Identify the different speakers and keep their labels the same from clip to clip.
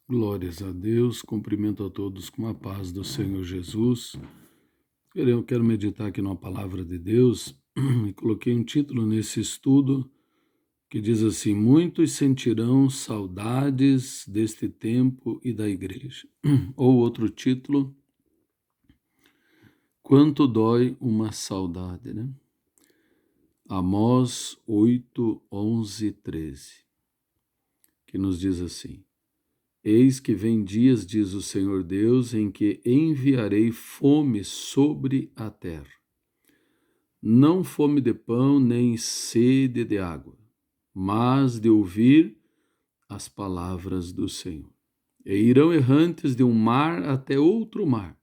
Speaker 1: Glórias a Deus, cumprimento a todos com a paz do Senhor Jesus. Eu quero meditar aqui numa palavra de Deus e coloquei um título nesse estudo que diz assim: Muitos sentirão saudades deste tempo e da igreja. Ou outro título, Quanto dói uma saudade, né? Amós 8, 11, 13, que nos diz assim: Eis que vem dias, diz o Senhor Deus, em que enviarei fome sobre a terra. Não fome de pão, nem sede de água, mas de ouvir as palavras do Senhor. E irão errantes de um mar até outro mar,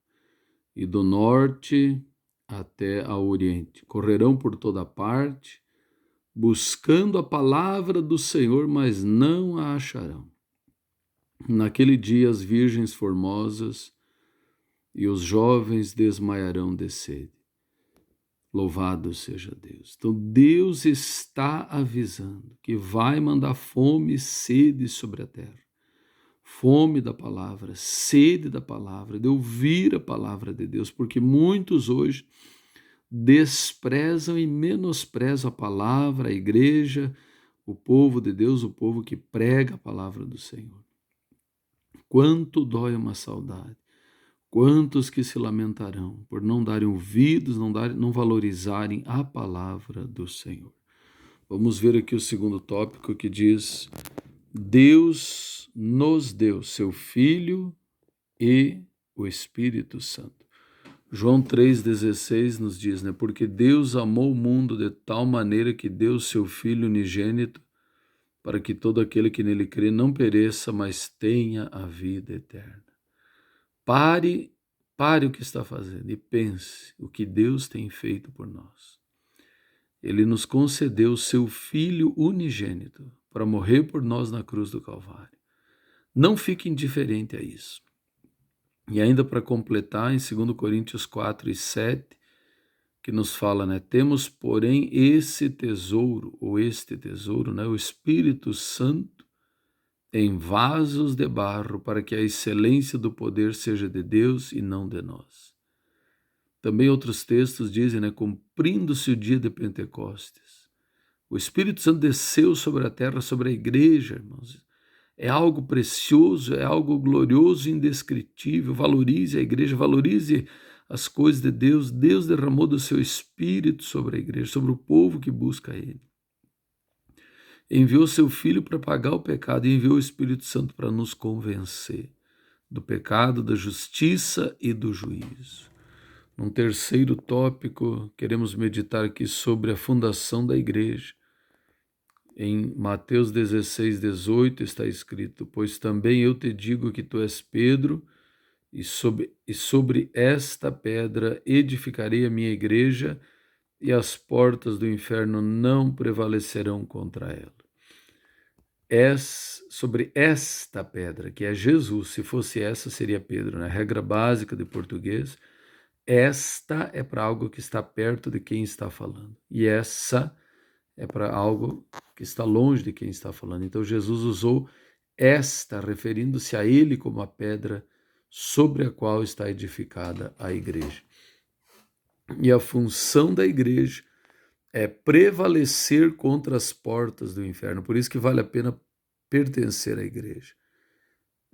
Speaker 1: e do norte até ao oriente. Correrão por toda parte, buscando a palavra do Senhor, mas não a acharão. Naquele dia as virgens formosas e os jovens desmaiarão de sede. Louvado seja Deus. Então Deus está avisando que vai mandar fome e sede sobre a terra. Fome da palavra, sede da palavra, de ouvir a palavra de Deus, porque muitos hoje desprezam e menosprezam a palavra, a igreja, o povo de Deus, o povo que prega a palavra do Senhor. Quanto dói uma saudade, quantos que se lamentarão por não darem ouvidos, não valorizarem a palavra do Senhor. Vamos ver aqui o segundo tópico que diz: Deus nos deu seu Filho e o Espírito Santo. João 3,16 nos diz, né? Porque Deus amou o mundo de tal maneira que deu seu Filho unigênito para que todo aquele que nele crê não pereça, mas tenha a vida eterna. Pare o que está fazendo e pense o que Deus tem feito por nós. Ele nos concedeu o seu Filho unigênito para morrer por nós na cruz do Calvário. Não fique indiferente a isso. E ainda para completar, em 2 Coríntios 4 e 7, que nos fala, né? Temos, porém, este tesouro, né? O Espírito Santo, em vasos de barro, para que a excelência do poder seja de Deus e não de nós. Também outros textos dizem, né? Cumprindo-se o dia de Pentecostes. O Espírito Santo desceu sobre a terra, sobre a igreja, irmãos. É algo precioso, é algo glorioso e indescritível. Valorize a igreja, valorize as coisas de Deus. Deus derramou do seu Espírito sobre a igreja, sobre o povo que busca Ele. Enviou seu Filho para pagar o pecado e enviou o Espírito Santo para nos convencer do pecado, da justiça e do juízo. Num terceiro tópico, queremos meditar aqui sobre a fundação da igreja. Em Mateus 16, 18 está escrito: Pois também eu te digo que tu és Pedro, e sobre esta pedra edificarei a minha igreja, e as portas do inferno não prevalecerão contra ela. Sobre esta pedra, que é Jesus, se fosse essa seria Pedro, né? Regra básica de português, esta é para algo que está perto de quem está falando, e essa é para algo que está longe de quem está falando. Então Jesus usou esta, referindo-se a ele como a pedra sobre a qual está edificada a igreja. E a função da igreja é prevalecer contra as portas do inferno. Por isso que vale a pena pertencer à igreja.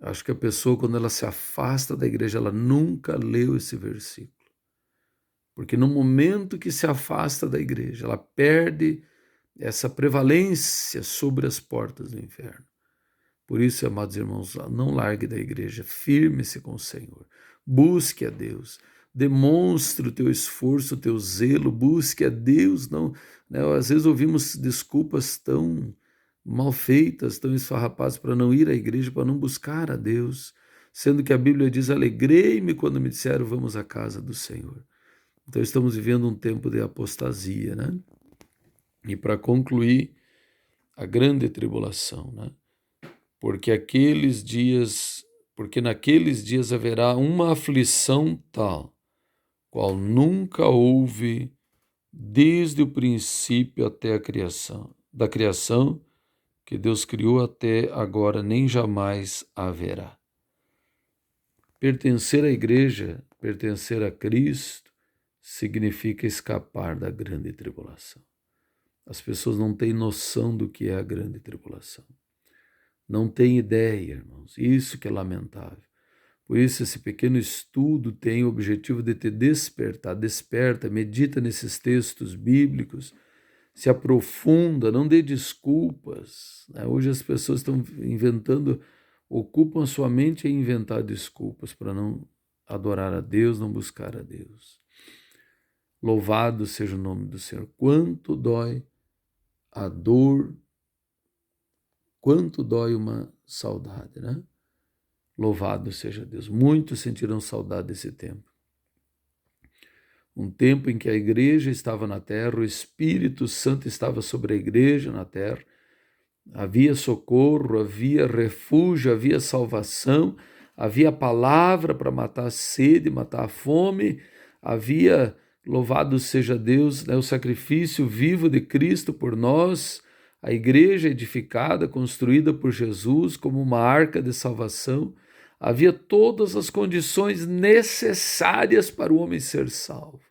Speaker 1: Acho que a pessoa, quando ela se afasta da igreja, ela nunca leu esse versículo. Porque no momento que se afasta da igreja, ela perde essa prevalência sobre as portas do inferno. Por isso, amados irmãos, não largue da igreja, firme-se com o Senhor, busque a Deus, demonstre o teu esforço, o teu zelo, busque a Deus. Não, né? Às vezes ouvimos desculpas tão mal feitas, tão esfarrapadas para não ir à igreja, para não buscar a Deus, sendo que a Bíblia diz: alegrei-me quando me disseram vamos à casa do Senhor. Então estamos vivendo um tempo de apostasia, né? E para concluir, a grande tribulação, né? Porque naqueles dias haverá uma aflição tal, qual nunca houve desde o princípio até a criação, da criação que Deus criou até agora, nem jamais haverá. Pertencer à igreja, pertencer a Cristo, significa escapar da grande tribulação. As pessoas não têm noção do que é a grande tribulação. Não têm ideia, irmãos. Isso que é lamentável. Por isso, esse pequeno estudo tem o objetivo de te despertar. Desperta, medita nesses textos bíblicos, se aprofunda, não dê desculpas. Hoje as pessoas estão inventando, ocupam a sua mente em inventar desculpas para não adorar a Deus, não buscar a Deus. Louvado seja o nome do Senhor. Quanto dói a dor, quanto dói uma saudade, né? Louvado seja Deus. Muitos sentirão saudade desse tempo. Um tempo em que a igreja estava na terra, o Espírito Santo estava sobre a igreja na terra. Havia socorro, havia refúgio, havia salvação, havia palavra para matar a sede, matar a fome, havia, louvado seja Deus, o sacrifício vivo de Cristo por nós, a igreja edificada, construída por Jesus como uma arca de salvação. Havia todas as condições necessárias para o homem ser salvo.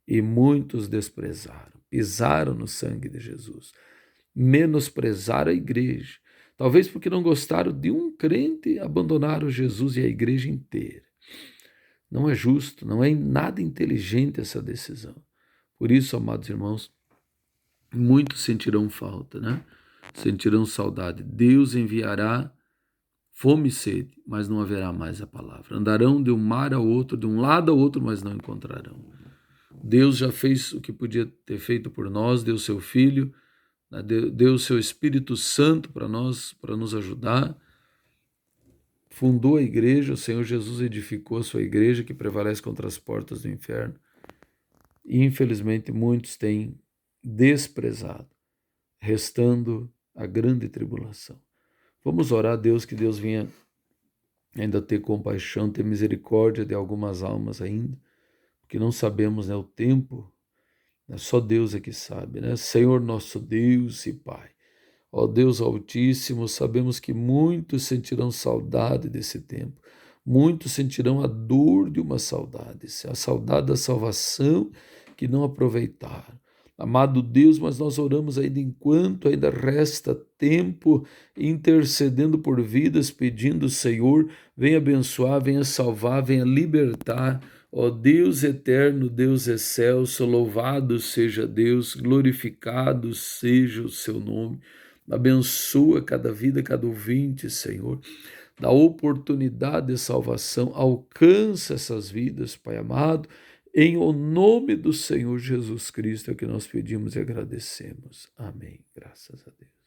Speaker 1: E muitos desprezaram, pisaram no sangue de Jesus, menosprezaram a igreja. Talvez porque não gostaram de um crente, abandonaram Jesus e a igreja inteira. Não é justo, não é nada inteligente essa decisão. Por isso, amados irmãos, muitos sentirão falta, né? Sentirão saudade. Deus enviará fome e sede, mas não haverá mais a palavra. Andarão de um mar ao outro, de um lado ao outro, mas não encontrarão. Deus já fez o que podia ter feito por nós, deu seu Filho, deu o seu Espírito Santo para nós, para nos ajudar. Fundou a igreja, o Senhor Jesus edificou a sua igreja que prevalece contra as portas do inferno. E infelizmente muitos têm desprezado, restando a grande tribulação. Vamos orar a Deus, que Deus venha ainda ter compaixão, ter misericórdia de algumas almas ainda, porque não sabemos, o tempo, só Deus é que sabe, Senhor nosso Deus e Pai, ó Deus Altíssimo, sabemos que muitos sentirão saudade desse tempo, muitos sentirão a dor de uma saudade, a saudade da salvação que não aproveitaram. Amado Deus, mas nós oramos ainda enquanto ainda resta tempo, intercedendo por vidas, pedindo, Senhor, venha abençoar, venha salvar, venha libertar. Ó Deus eterno, Deus excelso, louvado seja Deus, glorificado seja o seu nome. Abençoa cada vida, cada ouvinte, Senhor. Dá oportunidade de salvação, alcança essas vidas, Pai amado. Em o nome do Senhor Jesus Cristo é que nós pedimos e agradecemos. Amém. Graças a Deus.